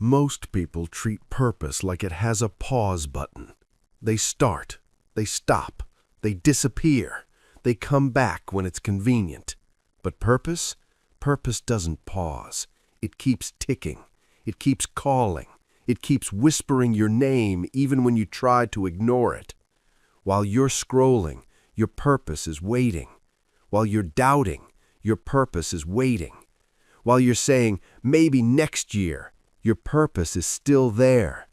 Most people treat purpose like it has a pause button. They start, they stop, they disappear, they come back when it's convenient. But purpose? Purpose doesn't pause. It keeps ticking. It keeps calling. It keeps whispering your name even when you try to ignore it. While you're scrolling, your purpose is waiting. While you're doubting, your purpose is waiting. While you're saying, maybe next year, your purpose is still there.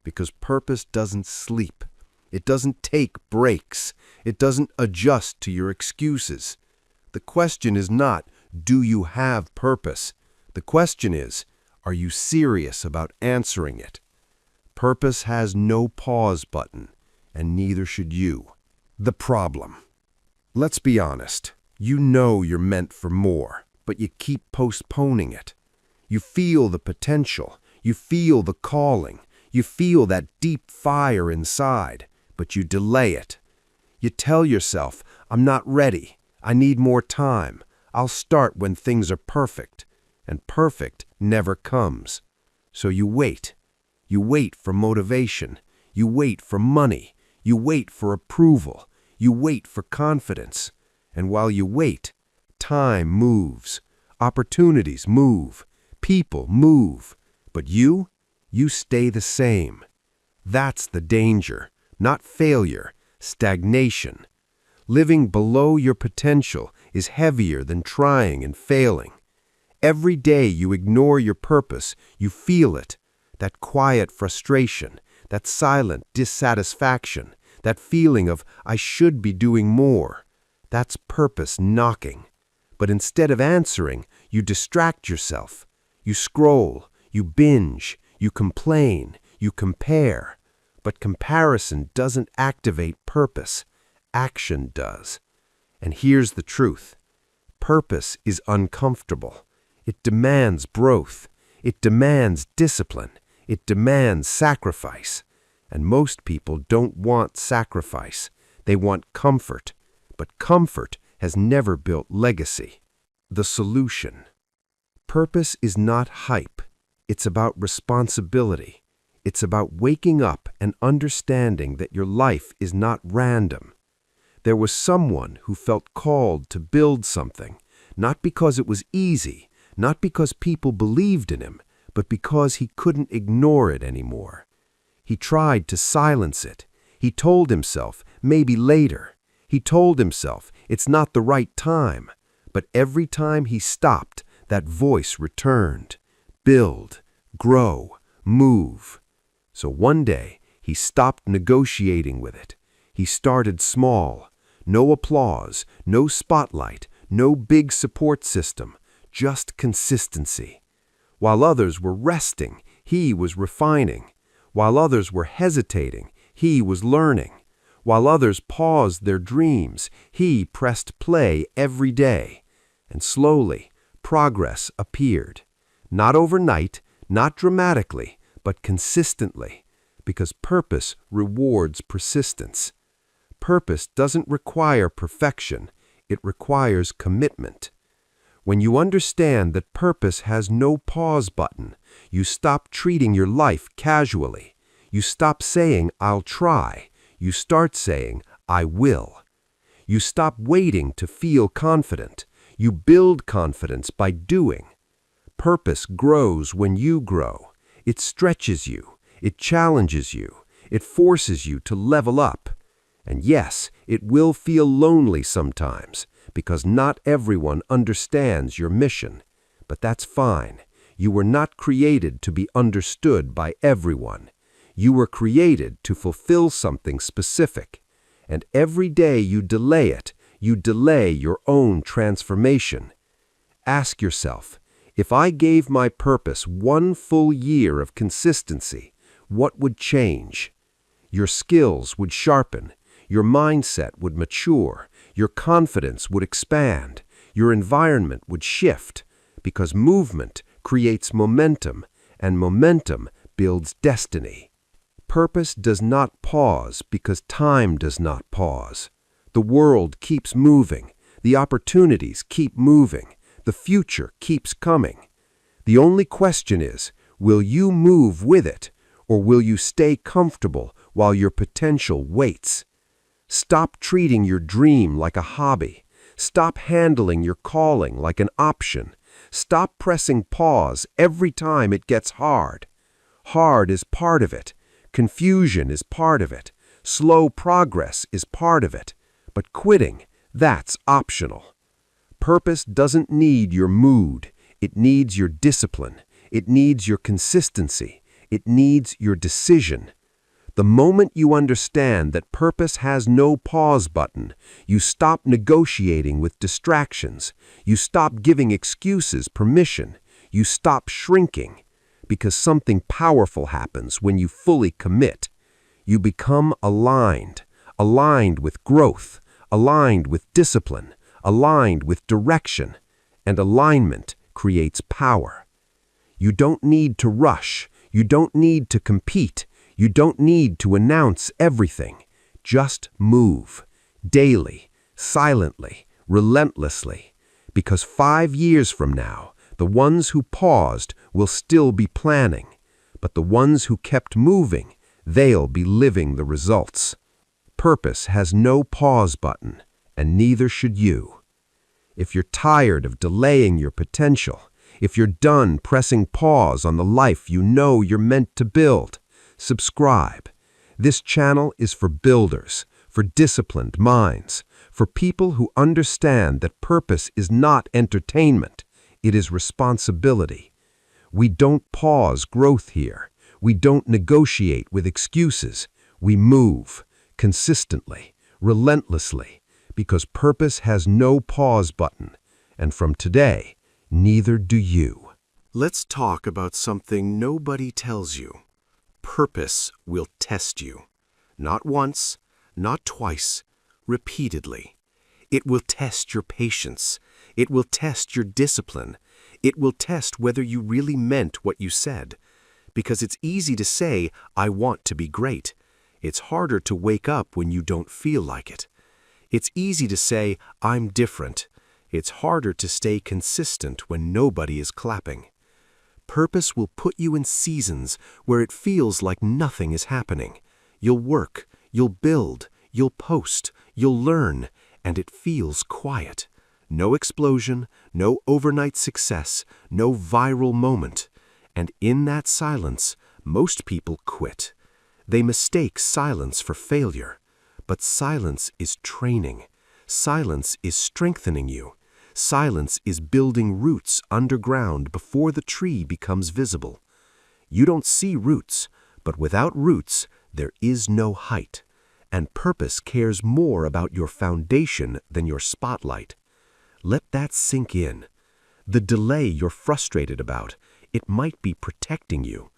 Because purpose doesn't sleep. It doesn't take breaks. It doesn't adjust to your excuses. The question is not, do you have purpose? The question is, are you serious about answering it? Purpose has no pause button, and neither should you. The problem. Let's be honest. You know you're meant for more, but you keep postponing it. You feel the potential. You feel the calling. You feel that deep fire inside, but you delay it. You tell yourself, I'm not ready. I need more time. I'll start when things are perfect. And perfect never comes. So you wait. You wait for motivation. You wait for money. You wait for approval. You wait for confidence. And while you wait, time moves. Opportunities move. People move. But you stay the same. That's the danger, not failure, stagnation. Living below your potential is heavier than trying and failing. Every day you ignore your purpose, you feel it. That quiet frustration, that silent dissatisfaction, that feeling of, I should be doing more. That's purpose knocking. But instead of answering, you distract yourself. You scroll, you binge, you complain, you compare. But comparison doesn't activate purpose. Action does. And here's the truth. Purpose is uncomfortable. It demands growth. It demands discipline. It demands sacrifice. And most people don't want sacrifice. They want comfort. But comfort has never built legacy. The solution. Purpose is not hype. It's about responsibility. It's about waking up and understanding that your life is not random. There was someone who felt called to build something, not because it was easy, not because people believed in him, but because he couldn't ignore it anymore. He tried to silence it. He told himself, maybe later. He told himself, it's not the right time. But every time he stopped, that voice returned. Build, grow, move. So one day, he stopped negotiating with it. He started small. No applause, no spotlight, no big support system, just consistency. While others were resting, he was refining. While others were hesitating, he was learning. While others paused their dreams, he pressed play every day. And slowly, progress appeared. Not overnight, not dramatically, but consistently, because purpose rewards persistence. Purpose doesn't require perfection, it requires commitment. When you understand that purpose has no pause button, you stop treating your life casually. You stop saying, I'll try. You start saying, I will. You stop waiting to feel confident. You build confidence by doing. Purpose grows when you grow. It stretches you. It challenges you. It forces you to level up. And yes, it will feel lonely sometimes, because not everyone understands your mission. But that's fine. You were not created to be understood by everyone. You were created to fulfill something specific. And every day you delay it, you delay your own transformation. Ask yourself, if I gave my purpose 1 full year of consistency, what would change? Your skills would sharpen. Your mindset would mature. Your confidence would expand. Your environment would shift. Because movement creates momentum, and momentum builds destiny. Purpose does not pause because time does not pause. The world keeps moving. The opportunities keep moving. The future keeps coming. The only question is, Will you move with it, or will you stay comfortable while your potential waits? Stop treating your dream like a hobby. Stop handling your calling like an option. Stop pressing pause every time it gets hard. Hard is part of it. Confusion is part of it. Slow progress is part of it. But quitting, that's optional. Purpose doesn't need your mood. It needs your discipline. It needs your consistency. It needs your decision. The moment you understand that purpose has no pause button, you stop negotiating with distractions. You stop giving excuses permission. You stop shrinking, because something powerful happens when you fully commit. You become aligned with growth, aligned with discipline, aligned with direction, and alignment creates power. You don't need to rush. You don't need to compete. You don't need to announce everything. Just move, daily, silently, relentlessly, because 5 years from now, the ones who paused will still be planning, but the ones who kept moving, they'll be living the results. Purpose has no pause button, and neither should you. If you're tired of delaying your potential, if you're done pressing pause on the life you know you're meant to build, subscribe. This channel is for builders, for disciplined minds, for people who understand that purpose is not entertainment, it is responsibility. We don't pause growth here. We don't negotiate with excuses. We move, consistently, relentlessly, because purpose has no pause button, and from today, neither do you. Let's talk about something nobody tells you. Purpose will test you. Not once, not twice, repeatedly. It will test your patience. It will test your discipline. It will test whether you really meant what you said. Because it's easy to say, I want to be great. It's harder to wake up when you don't feel like it. It's easy to say, I'm different. It's harder to stay consistent when nobody is clapping. Purpose will put you in seasons where it feels like nothing is happening. You'll work, you'll build, you'll post, you'll learn, and it feels quiet. No explosion, no overnight success, no viral moment. And in that silence, most people quit. They mistake silence for failure. But silence is training. Silence is strengthening you. Silence is building roots underground before the tree becomes visible. You don't see roots, but without roots, there is no height. And purpose cares more about your foundation than your spotlight. Let that sink in. The delay you're frustrated about, it might be protecting you.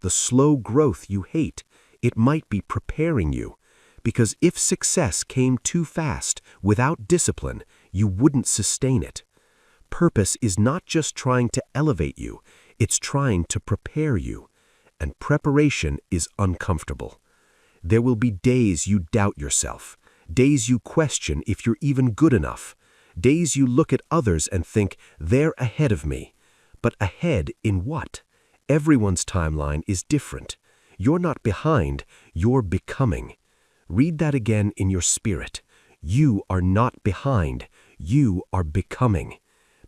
The slow growth you hate, it might be preparing you. Because if success came too fast, without discipline, you wouldn't sustain it. Purpose is not just trying to elevate you, it's trying to prepare you. And preparation is uncomfortable. There will be days you doubt yourself, days you question if you're even good enough, days you look at others and think, they're ahead of me. But ahead in what? Everyone's timeline is different. You're not behind, you're becoming. Read that again in your spirit. You are not behind. You are becoming.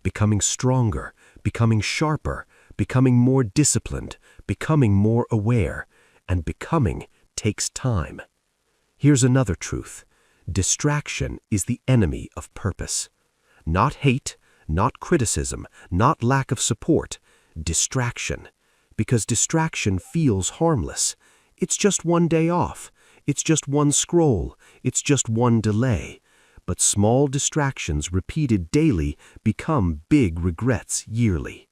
Becoming stronger, becoming sharper, becoming more disciplined, becoming more aware. And becoming takes time. Here's another truth. Distraction is the enemy of purpose. Not hate, not criticism, not lack of support. Distraction. Because distraction feels harmless. It's just one day off. It's just one scroll. It's just one delay. But small distractions repeated daily become big regrets yearly.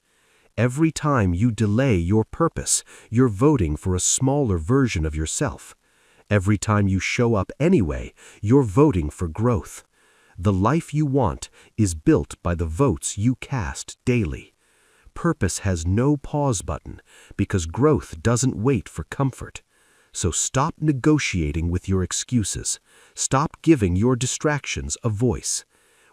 Every time you delay your purpose, you're voting for a smaller version of yourself. Every time you show up anyway, you're voting for growth. The life you want is built by the votes you cast daily. Purpose has no pause button because growth doesn't wait for comfort. So stop negotiating with your excuses. Stop giving your distractions a voice.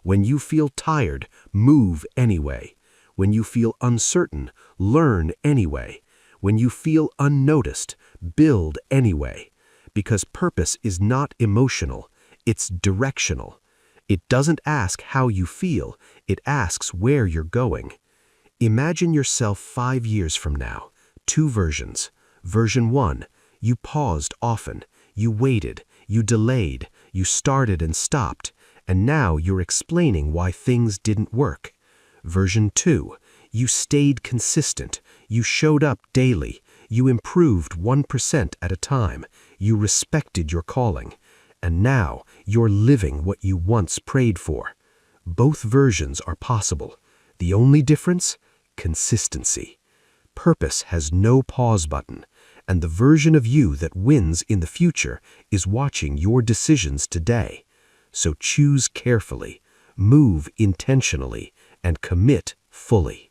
When you feel tired, move anyway. When you feel uncertain, learn anyway. When you feel unnoticed, build anyway. Because purpose is not emotional, it's directional. It doesn't ask how you feel, it asks where you're going. Imagine yourself 5 years from now. 2 versions. Version 1, you paused often, you waited, you delayed, you started and stopped, and now you're explaining why things didn't work. Version 2, you stayed consistent, you showed up daily, you improved 1% at a time, you respected your calling, and now you're living what you once prayed for. Both versions are possible. The only difference? Consistency. Purpose has no pause button, and the version of you that wins in the future is watching your decisions today. So choose carefully, move intentionally, and commit fully.